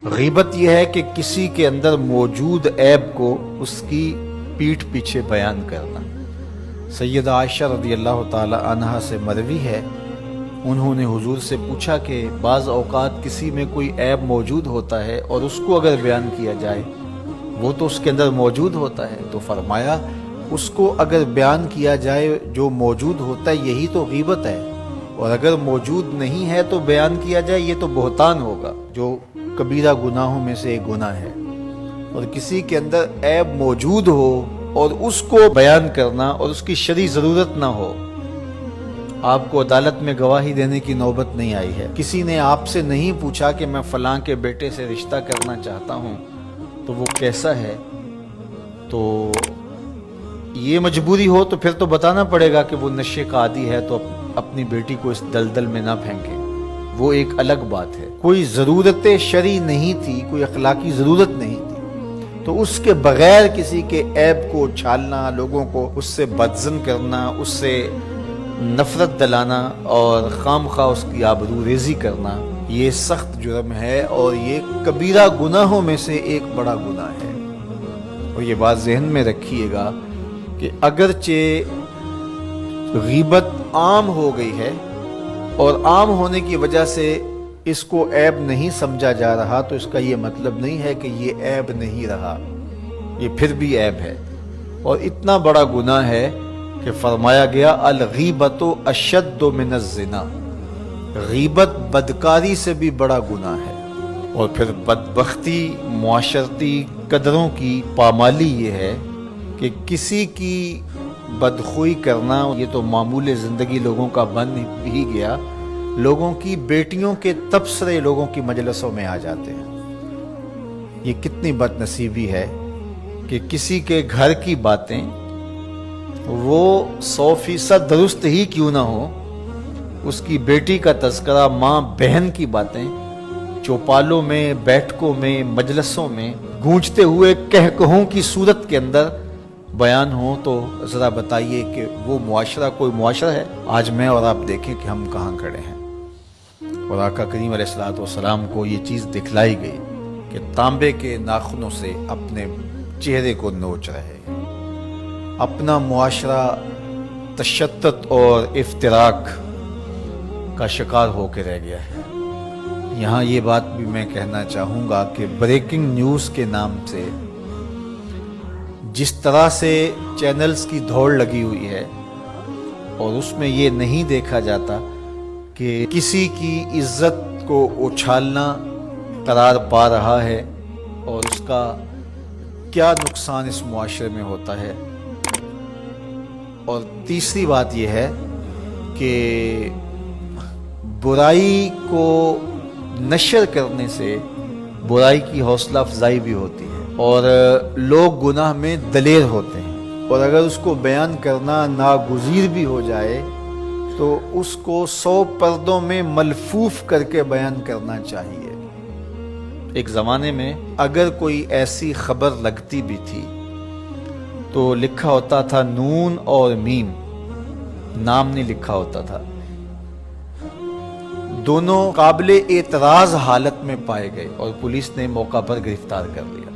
غیبت یہ ہے کہ کسی کے اندر موجود عیب کو اس کی پیٹھ پیچھے بیان کرنا۔ سیدہ عائشہ رضی اللہ تعالی عنہا سے مروی ہے، انہوں نے حضور سے پوچھا کہ بعض اوقات کسی میں کوئی عیب موجود ہوتا ہے اور اس کو اگر بیان کیا جائے، وہ تو اس کے اندر موجود ہوتا ہے، تو فرمایا اس کو اگر بیان کیا جائے جو موجود ہوتا ہے یہی تو غیبت ہے، اور اگر موجود نہیں ہے تو بیان کیا جائے یہ تو بہتان ہوگا، جو کبیرہ گناہوں میں سے ایک گناہ ہے۔ اور کسی کے اندر عیب موجود ہو اور اس کو بیان کرنا اور اس کی شرعی ضرورت نہ ہو۔ آپ کو عدالت میں گواہی دینے کی نوبت نہیں آئی ہے، کسی نے آپ سے نہیں پوچھا کہ میں فلاں کے بیٹے سے رشتہ کرنا چاہتا ہوں تو وہ کیسا ہے، تو یہ مجبوری ہو تو پھر تو بتانا پڑے گا کہ وہ نشے کا عادی ہے، تو اپنی بیٹی کو اس دلدل میں نہ پھینکیں، وہ ایک الگ بات ہے۔ کوئی ضرورت شرعی نہیں تھی، کوئی اخلاقی ضرورت نہیں تھی، تو اس کے بغیر کسی کے عیب کو چھالنا، لوگوں کو اس سے بدظن کرنا، اس سے نفرت دلانا اور خام خواہ اس کی آبرو ریزی کرنا، یہ سخت جرم ہے اور یہ کبیرہ گناہوں میں سے ایک بڑا گناہ ہے۔ اور یہ بات ذہن میں رکھیے گا کہ اگرچہ غیبت عام ہو گئی ہے اور عام ہونے کی وجہ سے اس کو عیب نہیں سمجھا جا رہا، تو اس کا یہ مطلب نہیں ہے کہ یہ عیب نہیں رہا، یہ پھر بھی عیب ہے اور اتنا بڑا گناہ ہے کہ فرمایا گیا الغیبۃ اشد من الزنا، غیبت بدکاری سے بھی بڑا گناہ ہے۔ اور پھر بدبختی، معاشرتی قدروں کی پامالی یہ ہے کہ کسی کی بدخوئی کرنا یہ تو معمول زندگی لوگوں کا بن ہی گیا، لوگوں کی بیٹیوں کے تبصرے لوگوں کی مجلسوں میں آ جاتے ہیں۔ یہ کتنی بد نصیبی ہے کہ کسی کے گھر کی باتیں وہ 100% درست ہی کیوں نہ ہو، اس کی بیٹی کا تذکرہ، ماں بہن کی باتیں چوپالوں میں، بیٹھکوں میں، مجلسوں میں گونجتے ہوئے کہکہوں کی صورت کے اندر بیان ہو، تو ذرا بتائیے کہ وہ معاشرہ کوئی معاشرہ ہے؟ آج میں اور آپ دیکھیں کہ ہم کہاں کھڑے ہیں۔ اور آقا کریم علیہ الصلوۃ والسلام کو یہ چیز دکھلائی گئی کہ تانبے کے ناخنوں سے اپنے چہرے کو نوچ رہے ہیں۔ اپنا معاشرہ تشدد اور افتراق کا شکار ہو کے رہ گیا ہے۔ یہاں یہ بات بھی میں کہنا چاہوں گا کہ بریکنگ نیوز کے نام سے جس طرح سے چینلز کی دوڑ لگی ہوئی ہے، اور اس میں یہ نہیں دیکھا جاتا کہ کسی کی عزت کو اچھالنا قرار پا رہا ہے اور اس کا کیا نقصان اس معاشرے میں ہوتا ہے۔ اور تیسری بات یہ ہے کہ برائی کو نشر کرنے سے برائی کی حوصلہ افزائی بھی ہوتی ہے اور لوگ گناہ میں دلیر ہوتے ہیں، اور اگر اس کو بیان کرنا ناگزیر بھی ہو جائے تو اس کو 100 پردوں میں ملفوف کر کے بیان کرنا چاہیے۔ ایک زمانے میں اگر کوئی ایسی خبر لگتی بھی تھی تو لکھا ہوتا تھا نون اور میم، نام نہیں لکھا ہوتا تھا۔ دونوں قابل اعتراض حالت میں پائے گئے اور پولیس نے موقع پر گرفتار کر لیا۔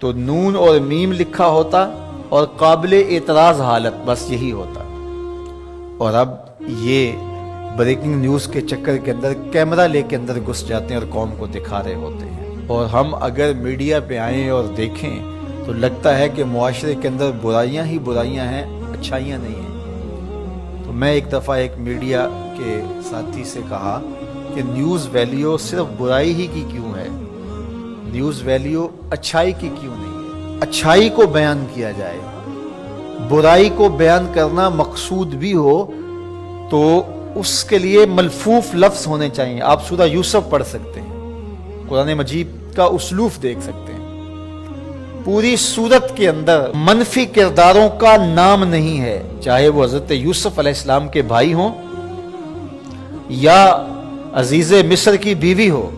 تو نون اور میم لکھا ہوتا اور قابل اعتراض حالت، بس یہی ہوتا۔ اور اب یہ بریکنگ نیوز کے چکر کے اندر کیمرہ لے کے اندر گھس جاتے ہیں اور قوم کو دکھا رہے ہوتے ہیں، اور ہم اگر میڈیا پہ آئیں اور دیکھیں تو لگتا ہے کہ معاشرے کے اندر برائیاں ہی برائیاں ہیں، اچھائیاں نہیں ہیں۔ تو میں ایک دفعہ ایک میڈیا کے ساتھی سے کہا کہ نیوز ویلیو صرف برائی ہی کی کیوں ہے، نیوز ویلیو اچھائی کی کیوں نہیں ہے؟ اچھائی کو بیان کیا جائے، برائی کو بیان کرنا مقصود بھی ہو تو اس کے لیے ملفوف لفظ ہونے چاہیے۔ آپ سورہ یوسف پڑھ سکتے ہیں، قرآن مجید کا اسلوب دیکھ سکتے ہیں، پوری سورت کے اندر منفی کرداروں کا نام نہیں ہے، چاہے وہ حضرت یوسف علیہ السلام کے بھائی ہوں یا عزیز مصر کی بیوی ہو،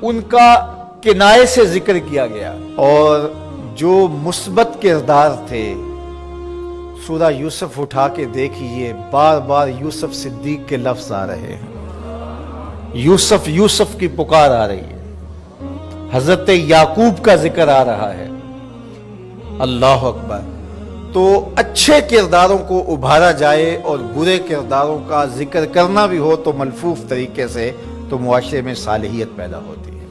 ان کا کنایے سے ذکر کیا گیا۔ اور جو مثبت کردار تھے، سورہ یوسف اٹھا کے دیکھیے، بار بار یوسف صدیق کے لفظ آ رہے ہیں، یوسف یوسف کی پکار آ رہی ہے، حضرت یعقوب کا ذکر آ رہا ہے۔ اللہ اکبر۔ تو اچھے کرداروں کو ابھارا جائے اور برے کرداروں کا ذکر کرنا بھی ہو تو ملفوف طریقے سے، تو معاشرے میں صالحیت پیدا ہوتی ہے۔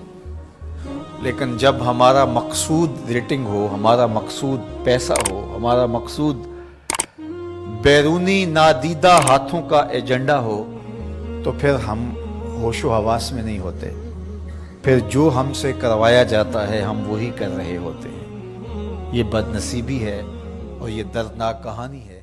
لیکن جب ہمارا مقصود ریٹنگ ہو، ہمارا مقصود پیسہ ہو، ہمارا مقصود بیرونی نادیدہ ہاتھوں کا ایجنڈا ہو، تو پھر ہم ہوش و حواس میں نہیں ہوتے، پھر جو ہم سے کروایا جاتا ہے ہم وہی کر رہے ہوتے ہیں۔ یہ بد نصیبی ہے اور یہ دردناک کہانی ہے۔